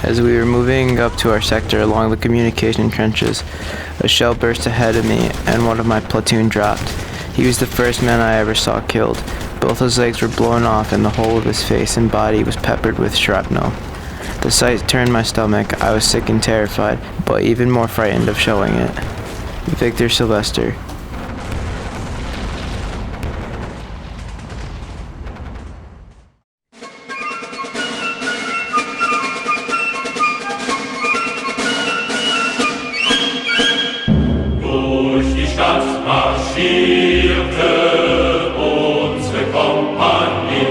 As we were moving up to our sector along the communication trenches, a shell burst ahead of me and one of my platoon dropped. He was the first man I ever saw killed. Both his legs were blown off and the whole of his face and body was peppered with shrapnel. The sight turned my stomach. I was sick and terrified, but even more frightened of showing it. Victor Sylvester. Durch die Stadt marschierte unsere Kompanie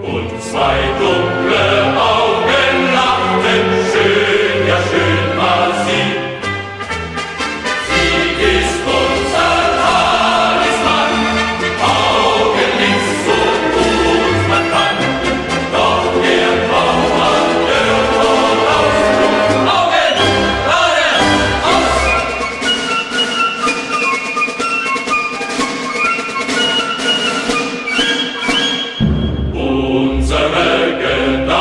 und zwei dunkle Augen lachten, schön, ja schön war sie. Sie ist unser Talisman, Augen links so gut man kann, doch der Baumann hört voraus, Augen geradeaus. Unsere Gedanken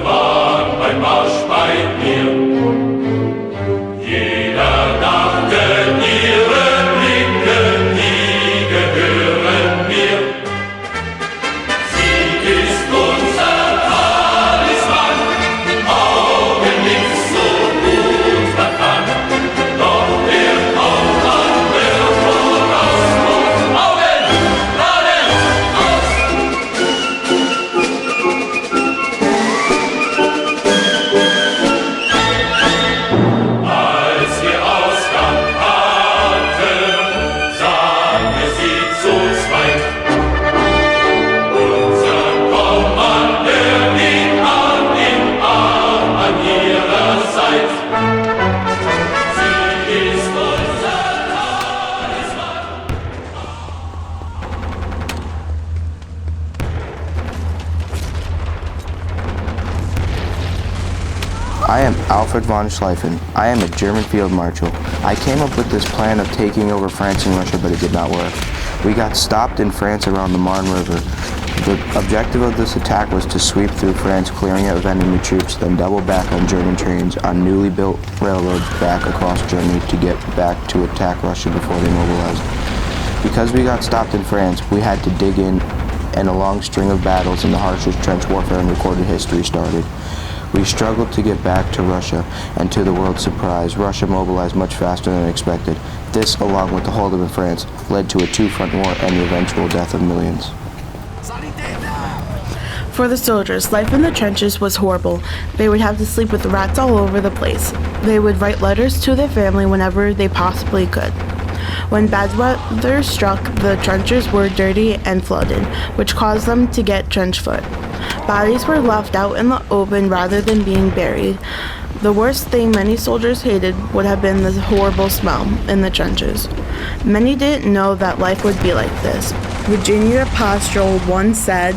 waren beim Marsch bei mir. Jeder dachte, ihre Blicke, die gehören mir. Sie ist unser Talisman, Augen links so gut man kann. Doch der Baumann hört voraus, Augen geradeaus. Als wir Ausgang hatten, sahen wir sie zu zweit. Unser Kommander liegt Arm in Arm an ihrer Seite. Sie ist unser Talisman. I am Alfred von Schleifen. I am a German field marshal. I came up with this plan of taking over France and Russia, but it did not work. We got stopped in France around the Marne River. The objective of this attack was to sweep through France, clearing it of enemy troops, then double back on German trains on newly built railroads back across Germany to get back to attack Russia before they mobilized. Because we got stopped in France, we had to dig in, and a long string of battles in the harshest trench warfare in recorded history started. We struggled to get back to Russia, and to the world's surprise, Russia mobilized much faster than expected. This, along with the hold of France, led to a two-front war and the eventual death of millions. For the soldiers, life in the trenches was horrible. They would have to sleep with rats all over the place. They would write letters to their family whenever they possibly could. When bad weather struck, the trenches were dirty and flooded, which caused them to get trench foot. Bodies were left out in the open rather than being buried. The worst thing many soldiers hated would have been the horrible smell in the trenches. Many didn't know that life would be like this. Virginia Pastrol once said,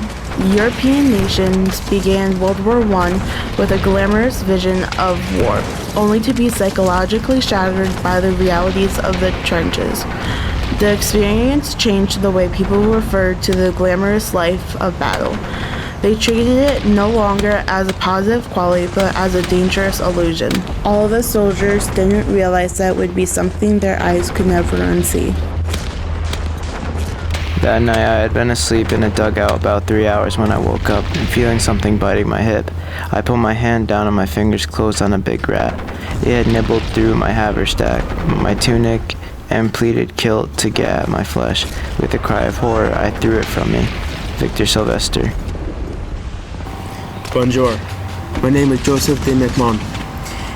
European nations began World War I with a glamorous vision of war, only to be psychologically shattered by the realities of the trenches. The experience changed the way people referred to the glamorous life of battle. They treated it no longer as a positive quality, but as a dangerous illusion. All the soldiers didn't realize that it would be something their eyes could never unsee. That night I had been asleep in a dugout about 3 hours when I woke up and feeling something biting my hip. I pulled my hand down and my fingers closed on a big rat. It had nibbled through my haversack, my tunic, and pleaded kill to get at my flesh. With a cry of horror, I threw it from me. Victor Sylvester. Bonjour. My name is Joseph de McMahon,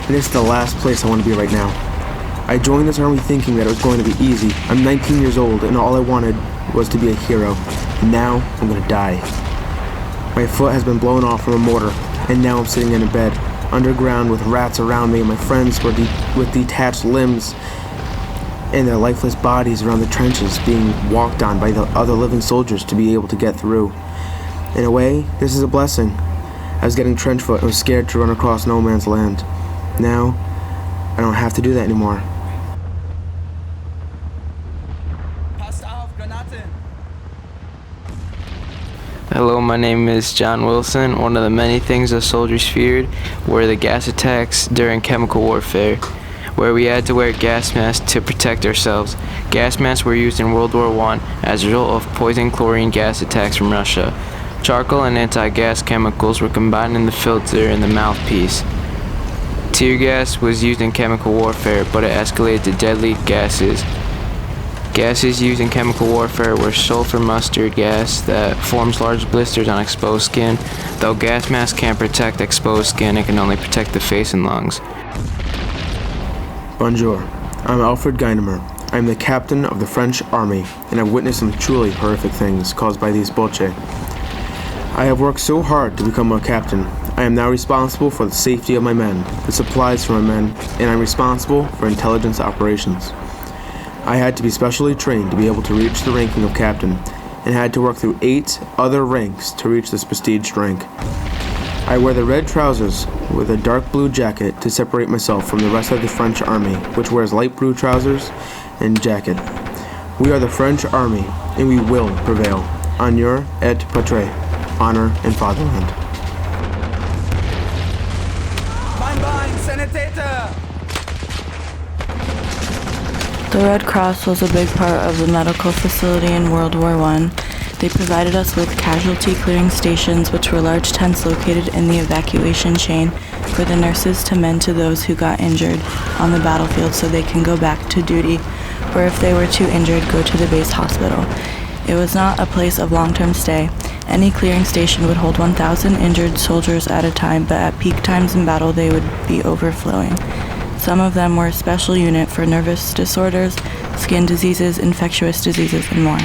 and it's the last place I want to be right now. I joined this army thinking that it was going to be easy. I'm 19 years old, and all I wanted was to be a hero. And now, I'm gonna die. My foot has been blown off from a mortar, and now I'm sitting in a bed, underground with rats around me, and my friends were with detached limbs and their lifeless bodies around the trenches being walked on by the other living soldiers to be able to get through. In a way, this is a blessing. I was getting trench foot and was scared to run across no man's land. Now, I don't have to do that anymore. Hello, my name is John Wilson. One of the many things the soldiers feared were the gas attacks during chemical warfare, where we had to wear gas masks to protect ourselves. Gas masks were used in World War I as a result of poison chlorine gas attacks from Russia. Charcoal and anti-gas chemicals were combined in the filter in the mouthpiece. Tear gas was used in chemical warfare, but it escalated to deadly gases. Gases used in chemical warfare were sulfur mustard gas that forms large blisters on exposed skin. Though gas masks can't protect exposed skin, it can only protect the face and lungs. Bonjour, I'm Alfred Guynemer. I'm the captain of the French army, and I've witnessed some truly horrific things caused by these Bolche. I have worked so hard to become a captain. I am now responsible for the safety of my men, the supplies for my men, and I'm responsible for intelligence operations. I had to be specially trained to be able to reach the ranking of captain, and had to work through 8 other ranks to reach this prestiged rank. I wear the red trousers with a dark blue jacket to separate myself from the rest of the French army, which wears light blue trousers and jacket. We are the French army, and we will prevail. Honneur et patrie, honor and fatherland. The Red Cross was a big part of the medical facility in World War I. They provided us with casualty clearing stations, which were large tents located in the evacuation chain for the nurses to mend to those who got injured on the battlefield so they can go back to duty, or if they were too injured, go to the base hospital. It was not a place of long-term stay. Any clearing station would hold 1,000 injured soldiers at a time, but at peak times in battle they would be overflowing. Some of them were a special unit for nervous disorders, skin diseases, infectious diseases, and more.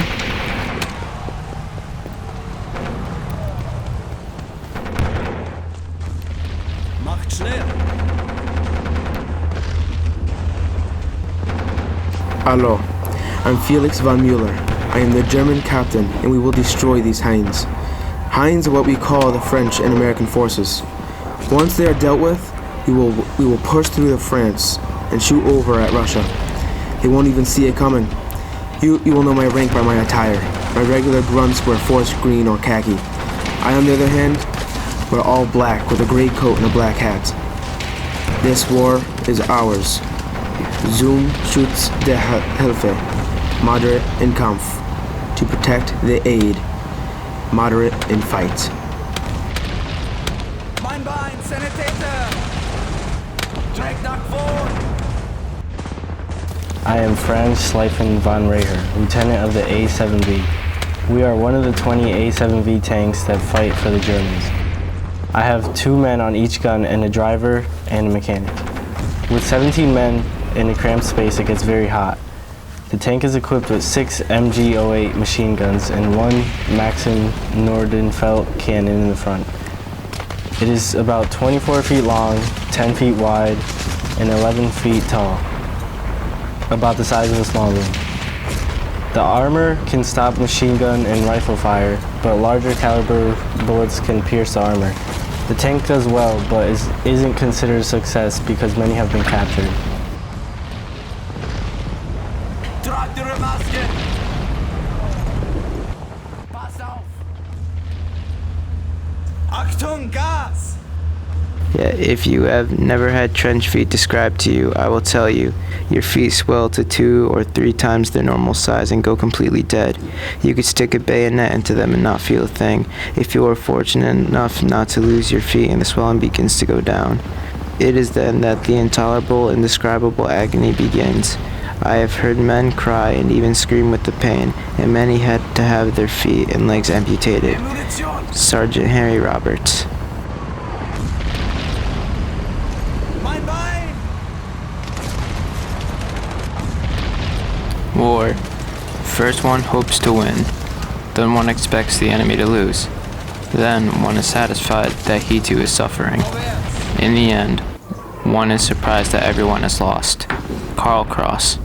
Hallo, I'm Felix von Müller. I am the German captain, and we will destroy these Hinds. Hinds are what we call the French and American forces. Once they are dealt with, we will push through the France and shoot over at Russia. They won't even see it coming. You will know my rank by my attire. My regular grunts wear forest green or khaki. I, on the other hand, wear all black with a gray coat and a black hat. This war is ours. Zum Schutz der Hilfe, moderate in Kampf, to protect the aid, moderate in fight. Mein Bein, Sanitäter! Direkt nach vorn! I am Franz Schleifen von Reher, lieutenant of the A7V. We are one of the 20 A7V tanks that fight for the Germans. I have 2 men on each gun and a driver and a mechanic. With 17 men in a cramped space, it gets very hot. The tank is equipped with 6 MG-08 machine guns and 1 Maxim Nordenfeldt cannon in the front. It is about 24 feet long, 10 feet wide, and 11 feet tall, about the size of a small room. The armor can stop machine gun and rifle fire, but larger caliber bullets can pierce the armor. The tank does well, but isn't considered a success because many have been captured. Tragt eure Maske! Pass auf! Achtung, Gas! Yeah, if you have never had trench feet described to you, I will tell you. Your feet swell to 2 or 3 times their normal size and go completely dead. You could stick a bayonet into them and not feel a thing. If you are fortunate enough not to lose your feet and the swelling begins to go down, it is then that the intolerable, indescribable agony begins. I have heard men cry and even scream with the pain, and many had to have their feet and legs amputated. Sergeant Harry Roberts. Mein Bein! War. First one hopes to win, then one expects the enemy to lose. Then one is satisfied that he too is suffering. In the end, one is surprised that everyone is lost. Karl Cross.